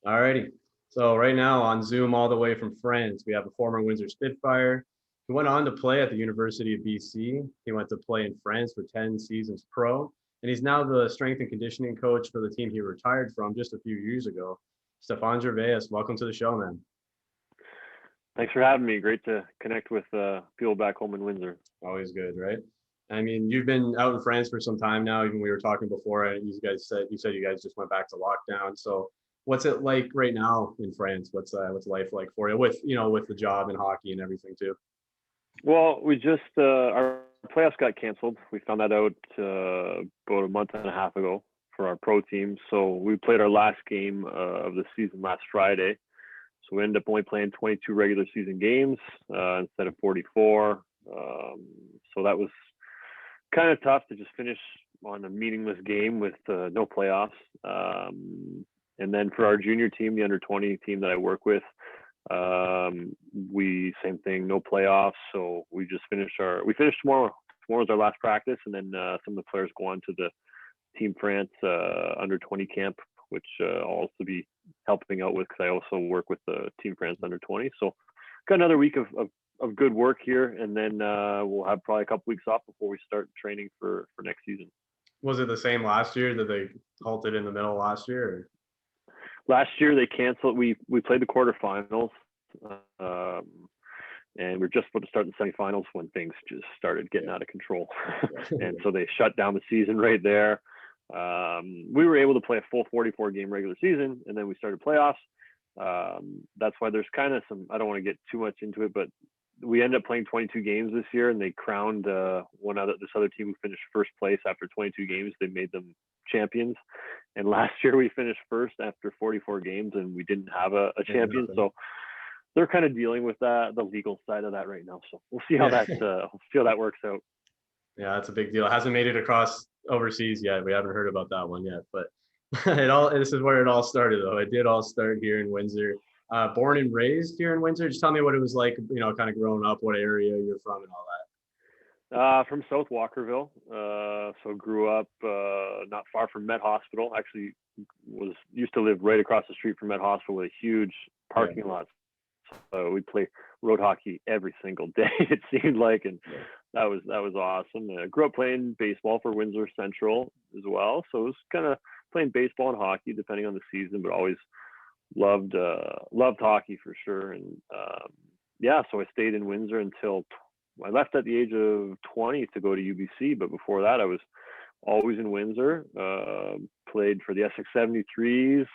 Alrighty. So right now on Zoom, all the way from France, we have a former Windsor Spitfire. He went on to play at the University of BC. He went to play in France for 10 seasons pro, and he's now the strength and conditioning coach for the team he retired from just a few years ago. Stephane Gervais, welcome to the show, man. Thanks for having me. Great to connect with people back home in Windsor. Always good, right? I mean, you've been out in France for some time now. Even we were talking before, and you said you guys just went back to lockdown. So, what's it like right now in France? What's life like for you with with the job and hockey and everything too? Well, we just our playoffs got canceled. We found that out about a month and a half ago for our pro team. So we played our last game of the season last Friday. So we ended up only playing 22 regular season games instead of 44. So that was kind of tough to just finish on a meaningless game with no playoffs. And then for our junior team, the under 20 team that I work with, we same thing, no playoffs. So we finished tomorrow. Tomorrow's our last practice, and then some of the players go on to the Team France under 20 camp, which I'll also be helping out with because I also work with the Team France under 20. So got another week of good work here, and then we'll have probably a couple weeks off before we start training for next season. Was it the same last year? Did they halted in the middle last year? Or? Last year they canceled. We played the quarterfinals, and we're just about to start the semifinals when things just started getting out of control, and so they shut down the season right there. We were able to play a full 44 game regular season, and then we started playoffs. That's why there's kind of some, I don't want to get too much into it, but we ended up playing 22 games this year, and they crowned this other team who finished first place after 22 games. They made them champions. And last year we finished first after 44 games, and we didn't have a champion. So they're kind of dealing with the legal side of that right now. So we'll see how that works out. Yeah, that's a big deal. It hasn't made it across overseas yet. We haven't heard about that one yet, but this is where it all started though. It did all start here in Windsor. Born and raised here in Windsor. Just tell me what it was like, kind of growing up, what area you're from and all that. From South Walkerville. So grew up not far from Met Hospital. Actually used to live right across the street from Met Hospital with a huge parking lot. So we'd play road hockey every single day, it seemed like, and that was awesome. I grew up playing baseball for Windsor Central as well. So it was kind of playing baseball and hockey depending on the season, but always loved hockey for sure. And so I stayed in Windsor until I left at the age of 20 to go to UBC. But before that, I was always in Windsor. Played for the Essex 73s.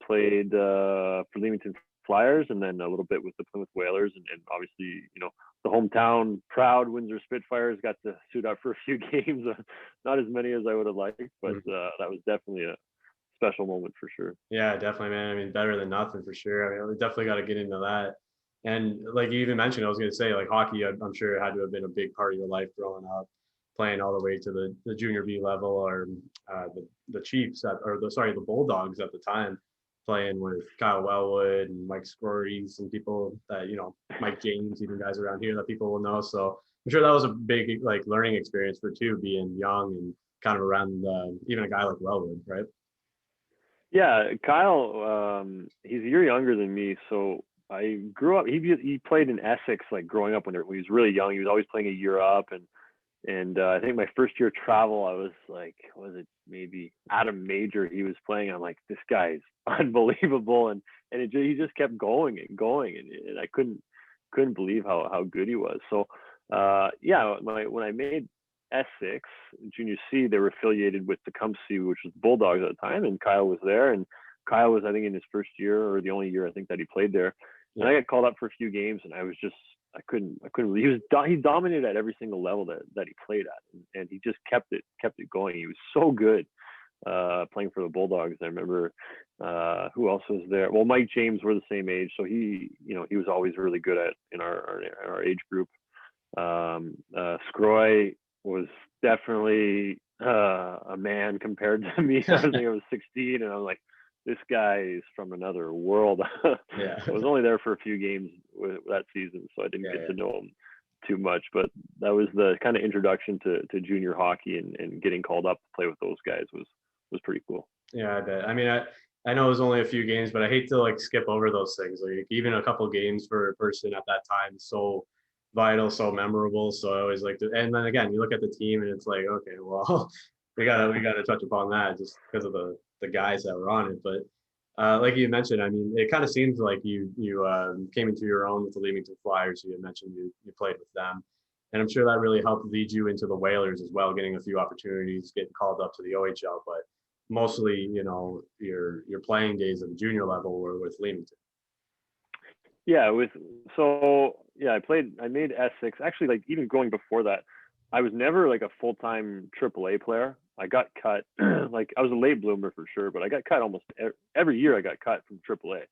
Played for Leamington Flyers, and then a little bit with the Plymouth Whalers, and obviously, the hometown proud Windsor Spitfires got to suit up for a few games. Not as many as I would have liked, but that was definitely a special moment for sure. Yeah, definitely, man. I mean, better than nothing for sure. I mean, we definitely got to get into that. And like you even mentioned, I was going to say, like hockey, I'm sure it had to have been a big part of your life growing up, playing all the way to the junior B level, or the Chiefs the Bulldogs at the time, playing with Kyle Wellwood and Mike Scrory, some people that, Mike James, even guys around here that people will know. So I'm sure that was a big learning experience for two, being young and kind of around even a guy like Wellwood, right? Yeah, Kyle, he's a year younger than me. So I grew up, he played in Essex, growing up when he was really young. He was always playing a year up. And I think my first year travel, I was was it maybe Adam Major he was playing? I'm like, this guy is unbelievable, and he just kept going and going, and I couldn't believe how good he was. So when I made Essex Junior C, they were affiliated with Tecumseh, which was the Bulldogs at the time, and Kyle was there, and Kyle was, I think, in his first year, or the only year I think that he played there. And I got called up for a few games, and I couldn't believe he dominated at every single level that he played at, and he just kept it going. He was so good playing for the Bulldogs. I remember who else was there? Well, Mike James, were the same age, so he was always really good in our age group. Scroy was definitely a man compared to me. I think I was 16, and I was like, this guy is from another world. Yeah. I was only there for a few games that season, so I didn't get to know him too much. But that was the kind of introduction to junior hockey, and getting called up to play with those guys was pretty cool. Yeah, I bet. I mean, I know it was only a few games, but I hate to like skip over those things. Like even a couple games for a person at that time is so vital, so memorable. So I always like to. And then again, you look at the team, and it's like, okay, well, we gotta touch upon that just because of the guys that were on it. But like you mentioned, I mean, it kind of seems like you came into your own with the Leamington Flyers. You had mentioned you played with them, and I'm sure that really helped lead you into the Whalers as well, getting a few opportunities, getting called up to the OHL. But mostly, your playing days at the junior level were with Leamington. Yeah, I made S6. Actually, like even going before that, I was never like a full-time AAA player. I got cut, like I was a late bloomer for sure, but I got cut almost every year I got cut from AAA.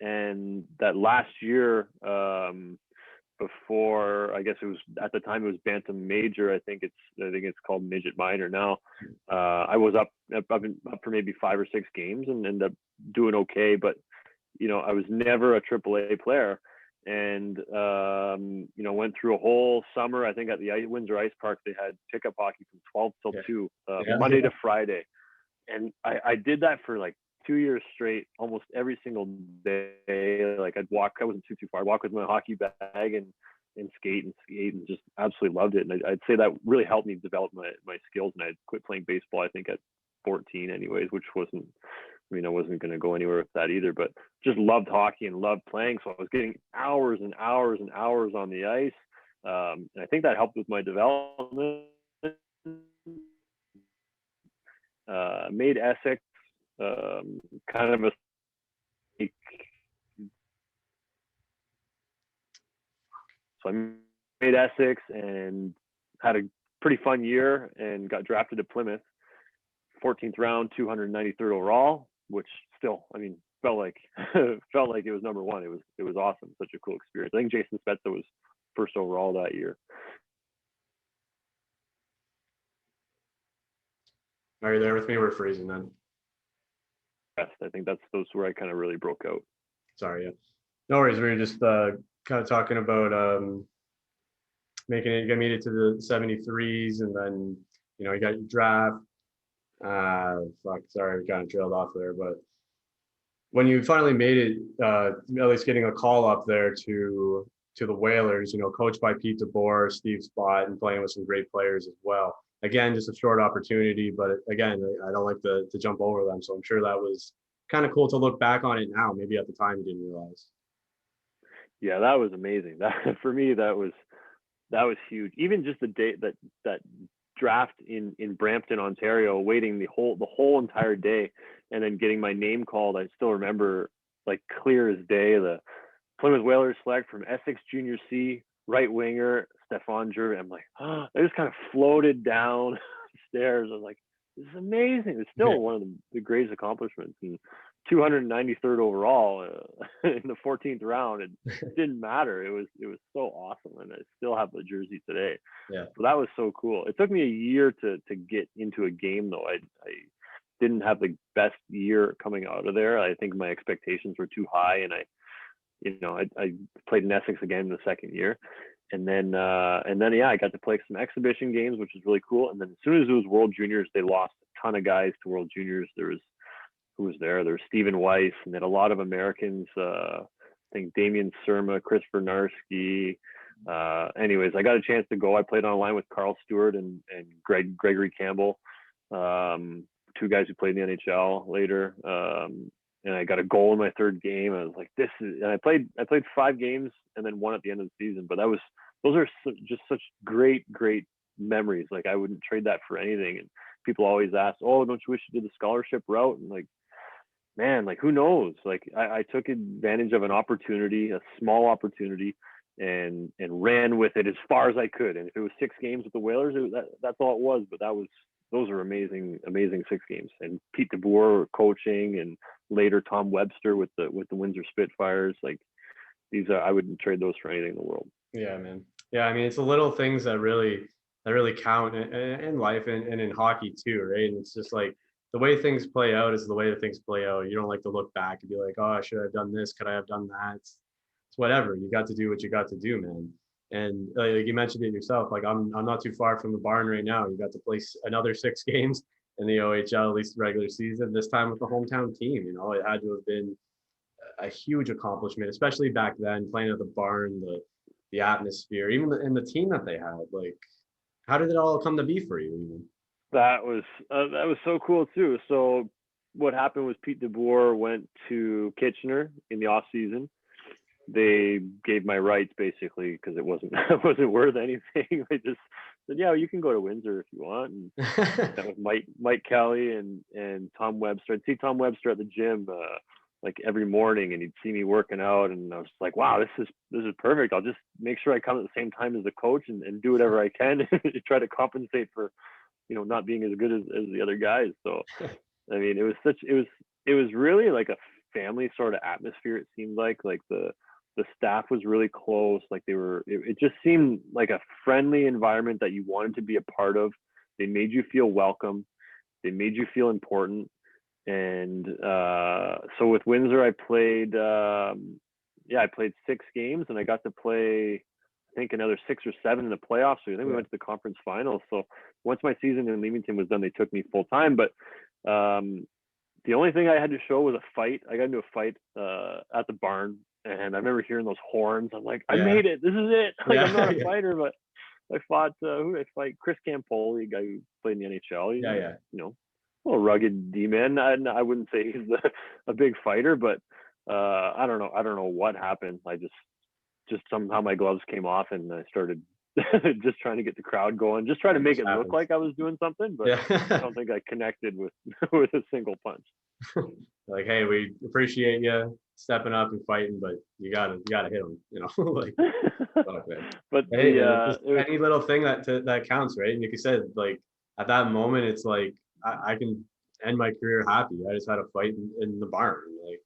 And that last year, before, I guess it was at the time it was Bantam Major. I think it's called Midget Minor now. I was up for maybe 5 or 6 games and ended up doing okay, but I was never a AAA player, and went through a whole summer. I think at the Windsor Ice Park they had pickup hockey from 12 till 2, Monday to Friday, and I did that for like 2 years straight, almost every single day. Like I'd walk, I wasn't too far. I'd walk with my hockey bag and skate and just absolutely loved it. And I'd say that really helped me develop my skills. And I quit playing baseball, I think at 14 anyways, which wasn't, I wasn't going to go anywhere with that either, but just loved hockey and loved playing. So I was getting hours and hours and hours on the ice. And I think that helped with my development. Made Essex kind of a so I made Essex and had a pretty fun year and got drafted to Plymouth, 14th round, 293rd overall, which still, felt like it was number one. It was awesome, such a cool experience. I think Jason Spezza was first overall that year. Are you there with me? We're freezing then. Yes, I think those where I kind of really broke out. Sorry, yeah. No worries. We were just kind of talking about making it. You got made it to the 73s, and then you got your draft. Sorry, we kind of trailed off there. But when you finally made it, at least getting a call up there to the Whalers, coached by Pete DeBoer, Steve Spott, and playing with some great players as well. Again, just a short opportunity, but again, I don't like to jump over them. So I'm sure that was kind of cool to look back on it now. Maybe at the time you didn't realize. Yeah, that was amazing. That for me, that was huge. Even just the day that draft in Brampton, Ontario, waiting the whole entire day, and then getting my name called. I still remember like clear as day. The Plymouth Whalers select from Essex Junior C, right winger Stephane Gervais. I'm like, I just kind of floated down the stairs. I was like, this is amazing. It's still one of the greatest accomplishments. And 293rd overall in the 14th round. It didn't matter. It was so awesome, and I still have the jersey today. Yeah. So that was so cool. It took me a year to get into a game though. I didn't have the best year coming out of there. I think my expectations were too high, and I played in Essex again in the second year. And then I got to play some exhibition games, which was really cool. And then as soon as it was World Juniors, they lost a ton of guys to World Juniors. Who was there? There was Stephen Weiss, and then a lot of Americans. I think Damian Surma, Chris Bernarski. Anyways, I got a chance to go. I played on a line with Carl Stewart and Gregory Campbell, 2 guys who played in the NHL later. And I got a goal in my 3rd game. I was like, and I played 5 games and then 1 at the end of the season. But those are just such great memories. Like I wouldn't trade that for anything. And people always ask, oh, don't you wish you did the scholarship route? And like, man, like who knows? Like I took advantage of an opportunity, a small opportunity, and ran with it as far as I could. And if it was 6 games with the Whalers, that's all it was. But those are amazing 6 games. And Pete DeBoer coaching, and later Tom Webster with the Windsor Spitfires. Like I wouldn't trade those for anything in the world. Yeah, man. Yeah, it's the little things that really count in life and in hockey too, right? And it's just like the way things play out is the way that things play out. You don't like to look back and be like, oh, should I have done this? Could I have done that? It's whatever. You got to do what you got to do, man. And like you mentioned it yourself, like I'm not too far from the barn right now. You got to play another 6 games, in the OHL, at least regular season, this time with the hometown team. You know, it had to have been a huge accomplishment, especially back then, playing at the barn, the atmosphere, even and the team that they had. Like, how did it all come to be for you? Even? That was so cool too. So what happened was Pete DeBoer went to Kitchener in the off season. They gave my rights basically because it wasn't it wasn't worth anything. They just said, yeah, you can go to Windsor if you want. And that was Mike Kelly and Tom Webster. I'd see Tom Webster at the gym like every morning, and he'd see me working out, and I was like, wow, this is perfect. I'll just make sure I come at the same time as the coach and do whatever I can to try to compensate for, you know, not being as good as the other guys. So I mean, it was really like a family sort of atmosphere. It seemed like the staff was really close. Like it just seemed like a friendly environment that you wanted to be a part of. They made you feel welcome. They made you feel important. And so with Windsor, I played 6 games, and I got to play, I think, another 6 or 7 in the playoffs. So I think we went to the conference finals. So once my season in Leamington was done, they took me full time. But the only thing I had to show was a fight. I got into a fight at the barn, and I remember hearing those horns. I'm like, I made it. This is it. Like, I'm not a fighter, but I fought who did I fight? Chris Campoli, a guy who played in the NHL. He's, you know, a little rugged D-man. I wouldn't say he's a big fighter, but I don't know what happened. I just somehow my gloves came off, and I started just trying to get the crowd going, just trying to make it look like I was doing something, but I don't think I connected with a single punch. Like, hey, we appreciate you stepping up and fighting, but you gotta hit them, you know. Like, but hey, any little thing that counts, right? And like you said, like at that moment, it's like I can end my career happy. I just had a fight in the barn, like.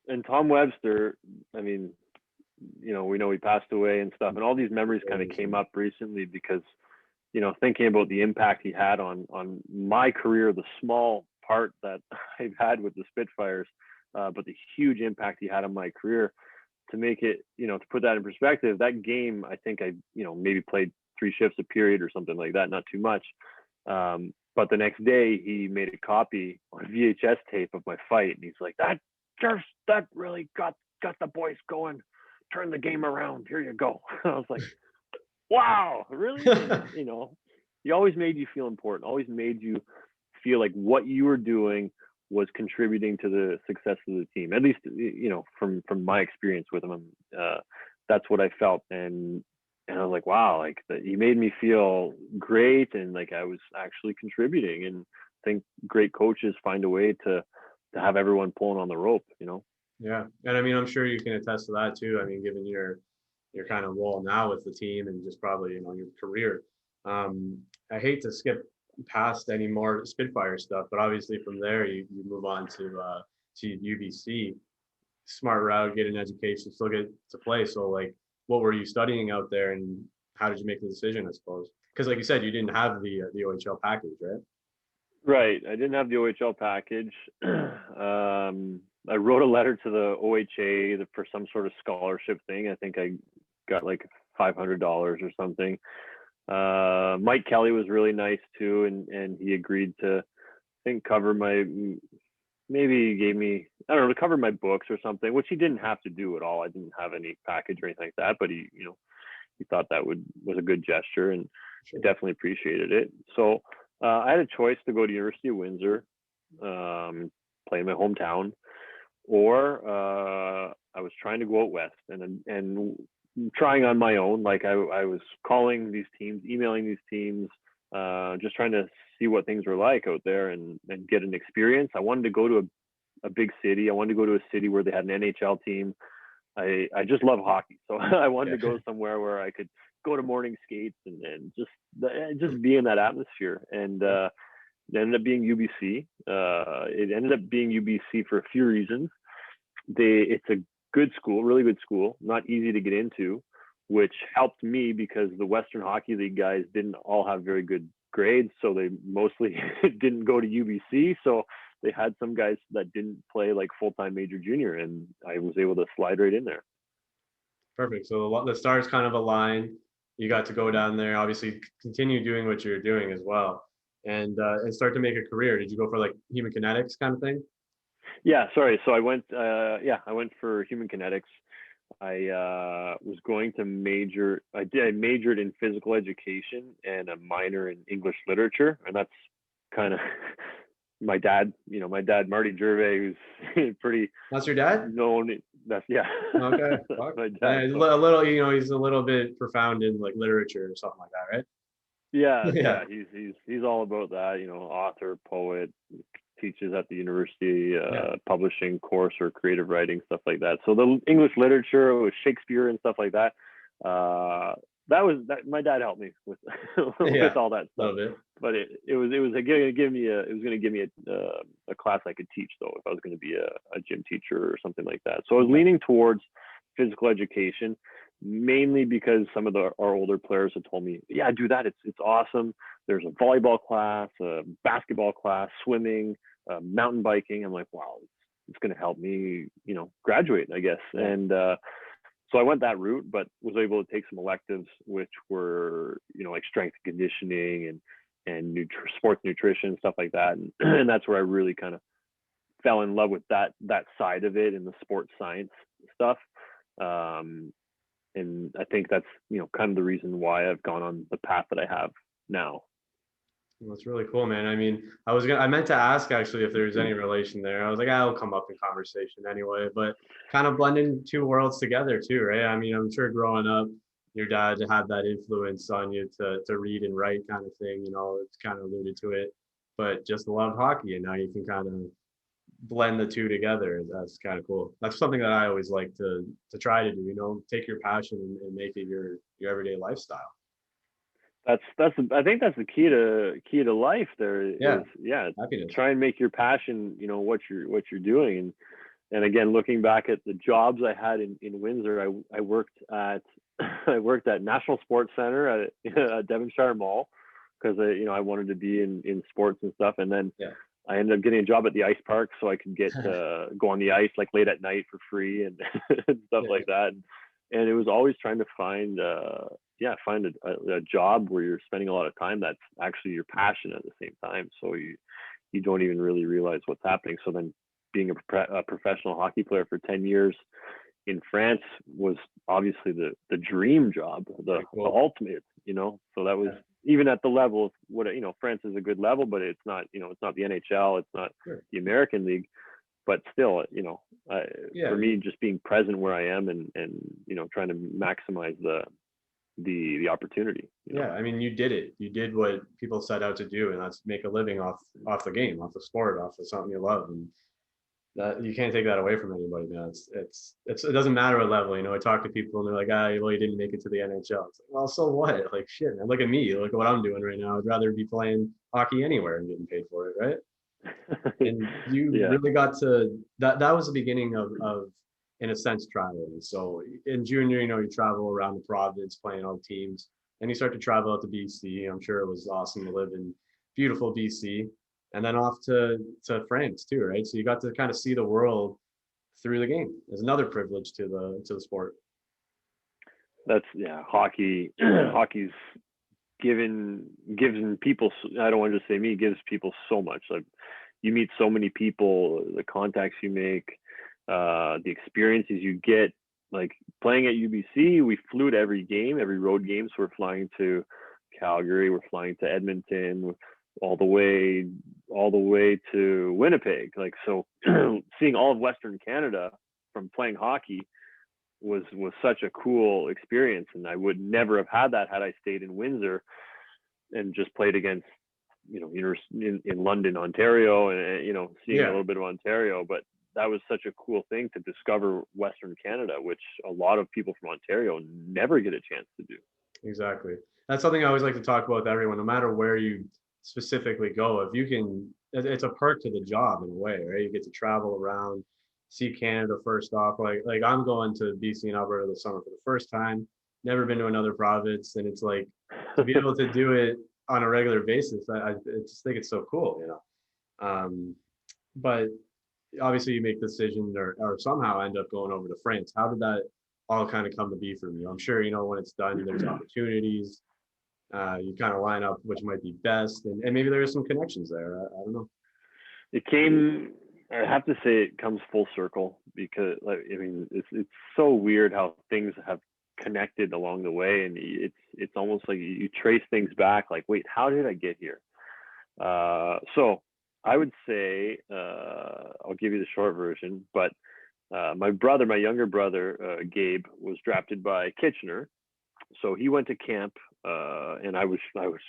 And Tom Webster, I mean, you know, we know he passed away and stuff, and all these memories kind of came up recently because, you know, thinking about the impact he had on my career, the small part that I've had with the Spitfires, but the huge impact he had on my career. To make it, you know, to put that in perspective, that game, I think I, you know, maybe played 3 shifts a period or something like that, not too much. But the next day he made a copy on VHS tape of my fight, and he's like, that really got the boys going. Turn the game around. Here you go. I was like, wow, really? You know, he always made you feel important, always made you feel like what you were doing was contributing to the success of the team. At least, you know, from my experience with him, that's what I felt. And I was like, wow, like he made me feel great, and like I was actually contributing. And I think great coaches find a way to have everyone pulling on the rope, you know? Yeah. And I mean, I'm sure you can attest to that too. I mean, given your kind of role now with the team and just probably, you know, your career. I hate to skip past any more Spitfire stuff, but obviously from there you move on to UBC. Smart route, get an education, still get to play. So like, what were you studying out there, and how did you make the decision, I suppose? Because like you said, you didn't have the OHL package, right? Right. I didn't have the OHL package. I wrote a letter to the OHA for some sort of scholarship thing. I think I got like $500 or something. Mike Kelly was really nice too, and he agreed to, I think, cover my, maybe he gave me, I don't know, to cover my books or something, which he didn't have to do at all. I didn't have any package or anything like that, but he, you know, he thought that was a good gesture, and I definitely appreciated it. So I had a choice to go to University of Windsor, play in my hometown, or I was trying to go out west and trying on my own. Like I was calling these teams, emailing these teams, just trying to see what things were like out there and get an experience. I wanted to go to a big city. I wanted to go to a city where they had an NHL team. I just love hockey, so I wanted to go somewhere where I could go to morning skates and just be in that atmosphere. And it ended up being UBC. It ended up being UBC for a few reasons. It's a good school, really good school, not easy to get into, which helped me because the Western Hockey League guys didn't all have very good grades, so they mostly didn't go to UBC. So they had some guys that didn't play like full-time major junior, and I was able to slide right in there. Perfect. So the stars kind of aligned. You got to go down there, obviously continue doing what you're doing as well. and start to make a career? Did you go for like human kinetics kind of thing? Yeah, sorry. So I went, I went for human kinetics. I was going to major. I majored in physical education and a minor in English literature, and that's kind of my dad. My dad, Marty Gervais, who's pretty That's your dad? known. That's yeah. Okay. That's Fuck. my Yeah, dad. he's So a little, he's a little bit profound in like literature or something like that, right? yeah, Yeah. yeah. He's all about that. Author, poet, teaches at the university, Yeah. publishing course or creative writing, stuff like that. So the English literature with Shakespeare and stuff like that. That was that. My dad helped me with Yeah. with all that A stuff. little bit. But it was going to give me a class I could teach though if I was going to be a gym teacher or something like that. So I was Yeah. leaning towards physical education, mainly because some of our older players had told me, yeah, do that. It's awesome. There's a volleyball class, a basketball class, swimming, mountain biking. I'm like, wow, it's going to help me, graduate, I guess. Yeah. And so I went that route, but was able to take some electives, which were, like strength and conditioning and sports nutrition, stuff like that. And that's where I really kind of fell in love with that side of it and the sports science stuff. And I think that's, kind of the reason why I've gone on the path that I have now. Well, that's really cool, man. I mean, I meant to ask actually if there's any relation there. I was like, I'll come up in conversation anyway, but kind of blending two worlds together too, right? I mean, I'm sure growing up, your dad had that influence on you to read and write kind of thing, it's kind of alluded to it, but just love hockey. And now you can kind of blend the two together. That's kind of cool. That's something that I always like to try to do, take your passion and make it your everyday lifestyle. I think that's the key to life there Yeah. is, yeah, Happiness. try and make your passion, what you're doing. And again, looking back at the jobs I had in Windsor, I worked at I worked at National Sports Center at Devonshire Mall because I wanted to be in sports and stuff. And then Yeah. I ended up getting a job at the ice park so I could get go on the ice like late at night for free and, and stuff Yeah. like that. And it was always trying to find a job where you're spending a lot of time that's actually your passion at the same time. So you don't even really realize what's happening. So then being a professional hockey player for 10 years in France was obviously the dream job, the ultimate, so that was even at the level of what, France is a good level, but it's not, it's not the NHL, it's not the American League, but still, for me, just being present where I am and trying to maximize the opportunity. Yeah, I mean, you did it. You did what people set out to do, and that's make a living off the game, off the sport, off of something you love, and that you can't take that away from anybody, man. It doesn't matter what level. I talk to people and they're like, well, you didn't make it to the NHL. It's like, well, so what? Like, shit, man. Look at me. Look at what I'm doing right now. I'd rather be playing hockey anywhere and getting paid for it, right? And you really got to that. That was the beginning of in a sense traveling. So in junior, you travel around the province playing on teams, and you start to travel out to BC. I'm sure it was awesome to live in beautiful BC, and then off to France too, right? So you got to kind of see the world through the game. There's another privilege to the sport. That's hockey. Hockey's given people. I don't want to just say me. Gives people so much. Like you meet so many people, the contacts you make, the experiences you get. Like playing at UBC, we flew to every game, every road game. So we're flying to Calgary, we're flying to Edmonton, all the way to Winnipeg. Like so, seeing all of Western Canada from playing hockey was such a cool experience, and I would never have had that had I stayed in Windsor and just played against in London, Ontario, and seeing a little bit of Ontario. But that was such a cool thing to discover Western Canada, which a lot of people from Ontario never get a chance to do. Exactly. That's something I always like to talk about with everyone, no matter where you specifically go. If you can, it's a perk to the job in a way, right? You get to travel around, see Canada first off. Like I'm going to BC and Alberta this summer for the first time, never been to another province. And it's like to be able to do it on a regular basis, I just think it's so cool, But obviously you make the decision or somehow end up going over to France. How did that all kind of come to be for you? I'm sure, when it's done, there's opportunities. You kind of line up which might be best, and maybe there are some connections there. I don't know. It came. I have to say, it comes full circle because, like, I mean, it's so weird how things have connected along the way, and it's almost like you trace things back. Like, wait, how did I get here? So I would say, I'll give you the short version, but my younger brother, Gabe, was drafted by Kitchener, so he went to camp, and I was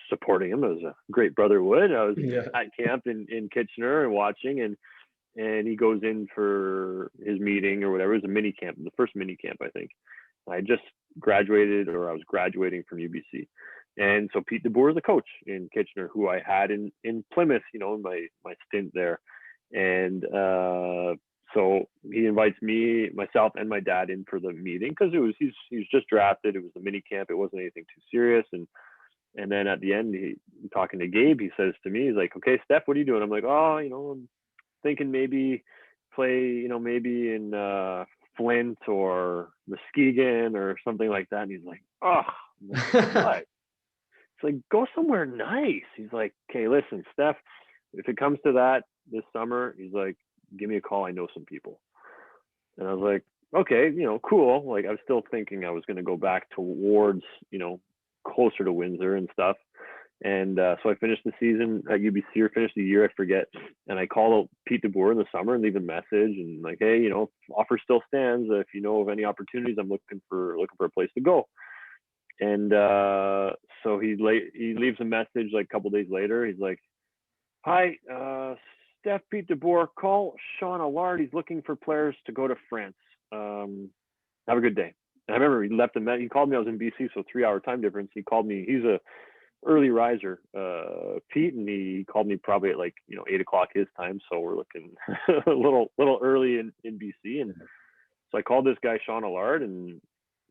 supporting him as a great brother would. I was Yeah. at camp in Kitchener and watching, and he goes in for his meeting or whatever. It was a mini camp, the first mini camp, I think. I just graduated, or I was graduating from UBC. And so Pete DeBoer is a coach in Kitchener, who I had in Plymouth, in my stint there. And so he invites me, myself, and my dad in for the meeting because he was just drafted. It was the mini camp. It wasn't anything too serious. And then at the end, talking to Gabe, he says to me, he's like, "Okay, Steph, what are you doing?" I'm like, "Oh, I'm thinking maybe play, maybe in Flint or Muskegon or something like that." And he's like, "Oh, what?" It's like, "Go somewhere nice." He's like, "Okay, listen, Steph, if it comes to that this summer," he's like, "give me a call. I know some people." And I was like, "Okay, cool." Like, I was still thinking I was going to go back towards, closer to Windsor and stuff. And so I finished the season at UBC, or finished the year, I forget. And I called Pete DeBoer in the summer and leave a message and like, "Hey, offer still stands. If you know of any opportunities, I'm looking for a place to go." And so he leaves a message like a couple days later. He's like, "Hi, Steph, Pete DeBoer, call Sean Allard. He's looking for players to go to France. Have a good day." And I remember he left he called me. I was in BC, so 3-hour time difference. He called me. He's a early riser, Pete, and he called me probably at like 8 o'clock his time. So we're looking a little early in BC. And so I called this guy Sean Allard and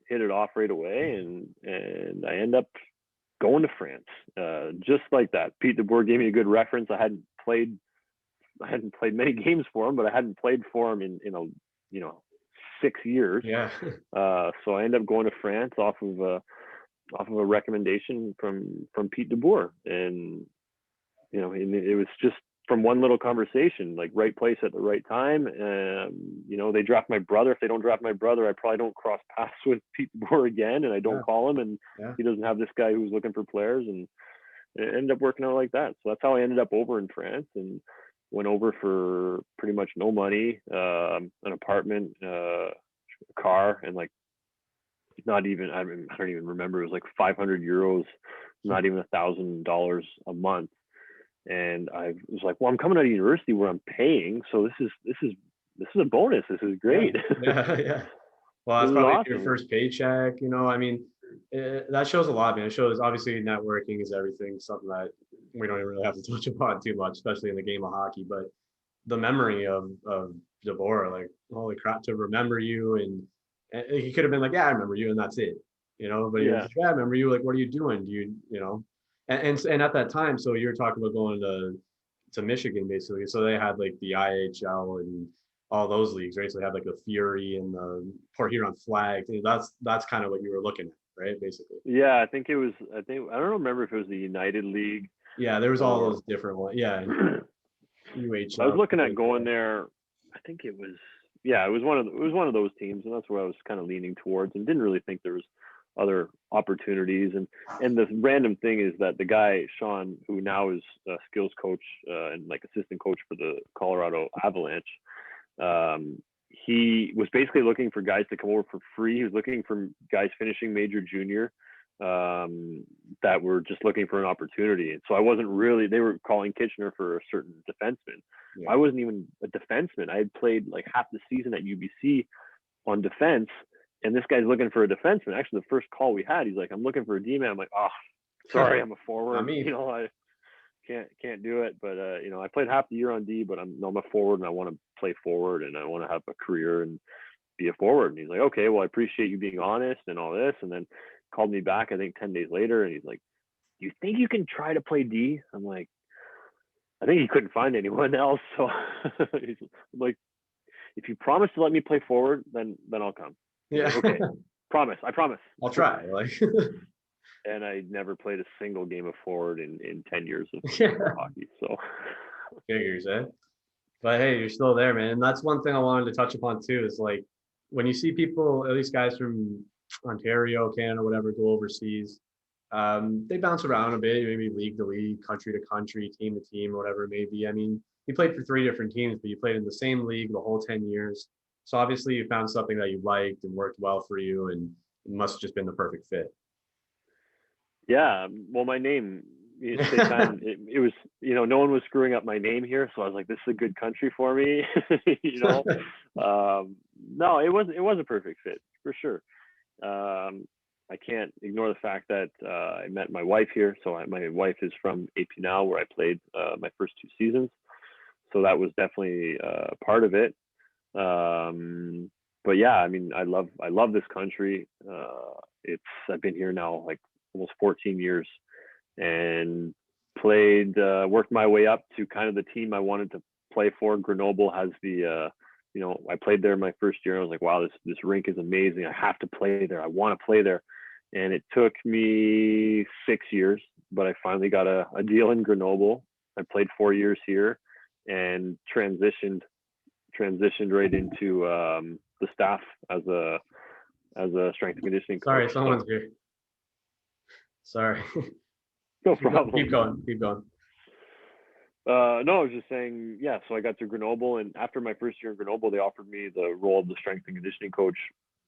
hit it off right away, and I end up going to France, just like that. Pete DeBoer gave me a good reference. I hadn't played many games for him, but I hadn't played for him in 6 years. Yeah. So I ended up going to France off of a recommendation from Pete DeBoer, and and it was just from one little conversation, like right place at the right time. They draft my brother. If they don't draft my brother, I probably don't cross paths with Pete DeBoer again, and I don't call him, and he doesn't have this guy who's looking for players, and it ended up working out like that. So that's how I ended up over in France, and went over for pretty much no money, an apartment, a car, and like not even, I don't even remember, it was like 500 euros, not even $1,000 a month. And I was like, well, I'm coming out of university where I'm paying, so this is a bonus. This is great. Yeah. Well, that's probably awesome. Your first paycheck. I mean, that shows a lot, man. It shows, obviously, networking is everything. Something that we don't even really have to touch upon too much, especially in the game of hockey. But the memory of DeBoer, like, holy crap, to remember you, and he could have been like, "Yeah, I remember you," and that's it. But he was like, "Yeah, I remember you. Like, what are you doing? Do you?" And at that time, so you were talking about going to Michigan, basically. So they had like the IHL and all those leagues, right? So they had like the Fury and the Port Huron Flag. That's kind of what you were looking at, right? Basically. Yeah, I think I don't remember if it was the United League. Yeah, there was all those different ones. Yeah. UHL. I was looking at going there. I think it was one of those teams, and that's where I was kind of leaning towards, and didn't really think there was other opportunities. And the random thing is that the guy Sean, who now is a skills coach and like assistant coach for the Colorado Avalanche, he was basically looking for guys to come over for free. He was looking for guys finishing major junior that were just looking for an opportunity. And so I wasn't really, they were calling Kitchener for a certain defenseman. Yeah. I wasn't even a defenseman. I had played like half the season at UBC on defense, and this guy's looking for a defenseman. Actually, the first call we had, he's like, "I'm looking for a D-man." I'm like, "Oh, sorry, I'm a forward." I can't do it. But I played half the year on D, but I'm a forward, and I want to play forward, and I want to have a career and be a forward. And he's like, "Okay, well, I appreciate you being honest and all this." And then called me back, I think 10 days later, and he's like, "Do you think you can try to play D?" I'm like, I think he couldn't find anyone else. So he's like, "If you promise to let me play forward, then I'll come." Yeah. Like, okay. I promise. I'll try. Like, And I never played a single game of forward in 10 years of Yeah, hockey. So figures, eh? But hey, you're still there, man. And that's one thing I wanted to touch upon too, is like when you see people, at least guys from Ontario, Canada, whatever, go overseas, they bounce around a bit, maybe league to league, country to country, team to team, whatever it may be. I mean, you played for 3 different teams, but you played in the same league the whole 10 years. So obviously you found something that you liked and worked well for you, and it must have just been the perfect fit. yeah, well, my name, Stephan, it was, no one was screwing up my name here, so I was like, this is a good country for me, you know. No, it was a perfect fit for sure. I can't ignore the fact that I met my wife here. So my wife is from AP now, where I played my first 2 seasons. So that was definitely part of it. But yeah, I mean, I love this country. I've been here now like almost 14 years, and worked my way up to kind of the team I wanted to play for. Grenoble has I played there my first year. And I was like, wow, this rink is amazing. I have to play there. I want to play there. And it took me 6 years, but I finally got a deal in Grenoble. I played 4 years here and transitioned right into the staff as a strength and conditioning coach. Sorry, someone's here. Sorry. No problem. Keep going. Keep going. No, I was just saying, yeah, so I got to Grenoble, and after my first year in Grenoble, they offered me the role of the strength and conditioning coach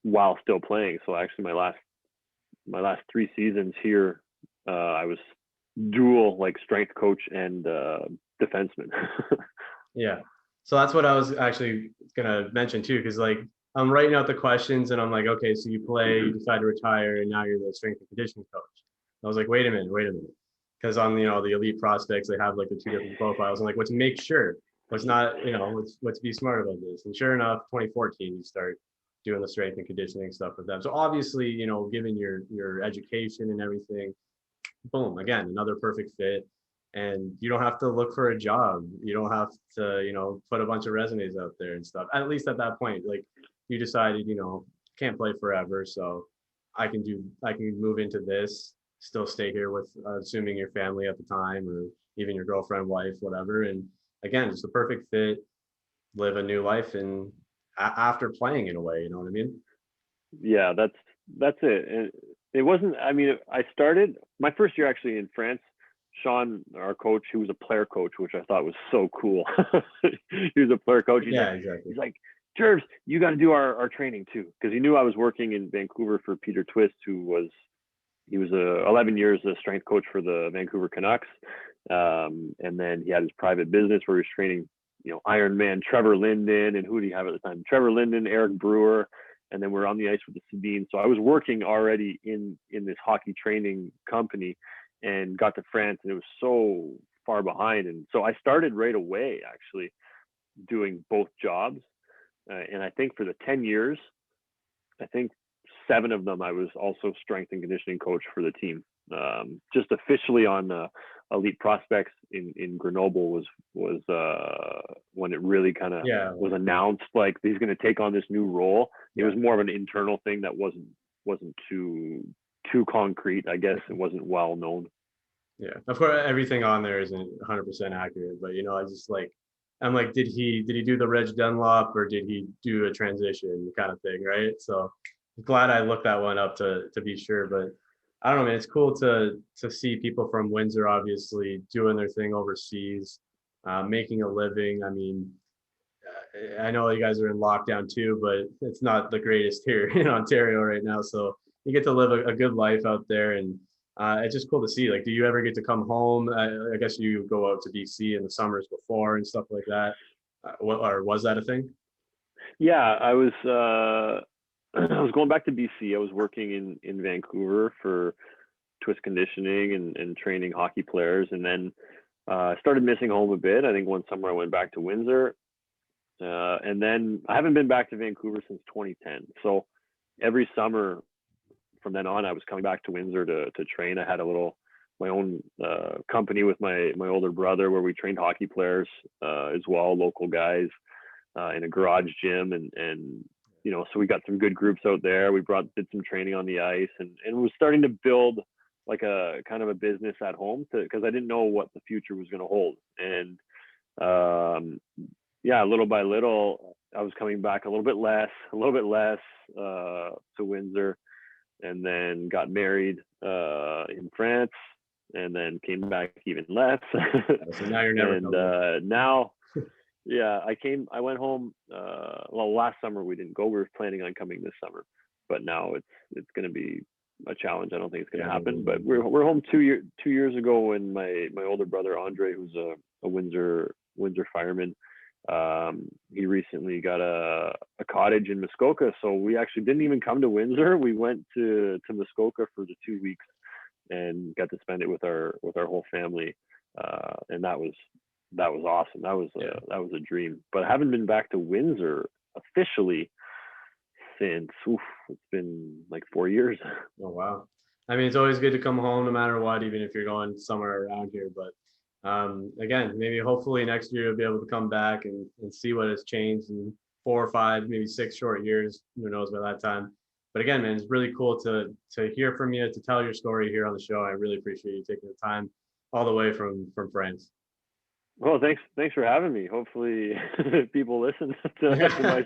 while still playing. So actually my last 3 seasons here, I was dual like strength coach and defenseman. Yeah. So that's what I was actually gonna mention too, because like I'm writing out the questions and I'm like, okay, so you play, you decide to retire, and now you're the strength and conditioning coach. I was like, wait a minute. Because on the elite prospects, they have like the 2 different profiles. I'm like, let's make sure. Let's not, let's be smart about this. And sure enough, 2014, you start doing the strength and conditioning stuff with them. So obviously, given your education and everything, boom, again, another perfect fit. And you don't have to look for a job. You don't have to, put a bunch of resumes out there and stuff. At least at that point, like you decided, can't play forever. So I can move into this, still stay here with, assuming your family at the time, or even your girlfriend, wife, whatever. And again, it's the perfect fit, live a new life and after playing in a way, you know what I mean? Yeah, that's it. And it wasn't, I mean, I started my first year actually in France. Sean, our coach, he was a player coach, which I thought was so cool. He was a player coach. Yeah, exactly. He's like, Gervs, you got to do our training too. Because he knew I was working in Vancouver for Peter Twist, he was 11 years a strength coach for the Vancouver Canucks. And then he had his private business where he was training, Ironman, Trevor Linden, and who did he have at the time? Trevor Linden, Eric Brewer. And then we're on the ice with the Sabine. So I was working already in this hockey training company, and got to France, and it was so far behind. And so I started right away actually doing both jobs. And I think for the 10 years, I think 7 of them, I was also strength and conditioning coach for the team. Just officially on elite prospects in Grenoble was when it really kind of was announced, like he's going to take on this new role. It was more of an internal thing that wasn't too concrete. I guess it wasn't well known. Yeah, of course, everything on there isn't 100% accurate, but I just I'm like, did he do the Reg Dunlop, or did he do a transition kind of thing, right? So glad I looked that one up to be sure. But I don't know, man, it's cool to see people from Windsor obviously doing their thing overseas, making a living. I mean, I know you guys are in lockdown too, but it's not the greatest here in Ontario right now. So you get to live a good life out there, and it's just cool to see. Like, do you ever get to come home? I guess you go out to BC in the summers before and stuff like that. Or was that a thing? Yeah, I was I was going back to BC. I was working in Vancouver for Twist Conditioning and training hockey players, and then I started missing home a bit. I think one summer I went back to Windsor, and then I haven't been back to Vancouver since 2010. So every summer from then on, I was coming back to Windsor to train. I had my own company with my older brother where we trained hockey players as well, local guys, in a garage gym, and so we got some good groups out there. We did some training on the ice, and was starting to build like a kind of a business at home because I didn't know what the future was going to hold. And yeah, little by little, I was coming back a little bit less to Windsor, and then got married in France, and then came back even less. So now you're never And coming. now, yeah, I went home. Well, last summer we didn't go. We were planning on coming this summer, but now it's going to be a challenge. I don't think it's going to happen. But we're home 2 years ago when my older brother Andre, who's a Windsor fireman, he recently got a cottage in Muskoka. So we actually didn't even come to Windsor. We went to Muskoka for the 2 weeks and got to spend it with our whole family. And that was awesome. That was a dream. But I haven't been back to Windsor officially since it's been like 4 years. Oh wow. I mean, it's always good to come home no matter what, even if you're going somewhere around here. But again, maybe hopefully next year you'll be able to come back and see what has changed in 4 or 5, maybe 6 short years. Who knows by that time. But again, man, it's really cool to hear from you, to tell your story here on the show. I really appreciate you taking the time all the way from France. Well, thanks for having me. Hopefully people listen to my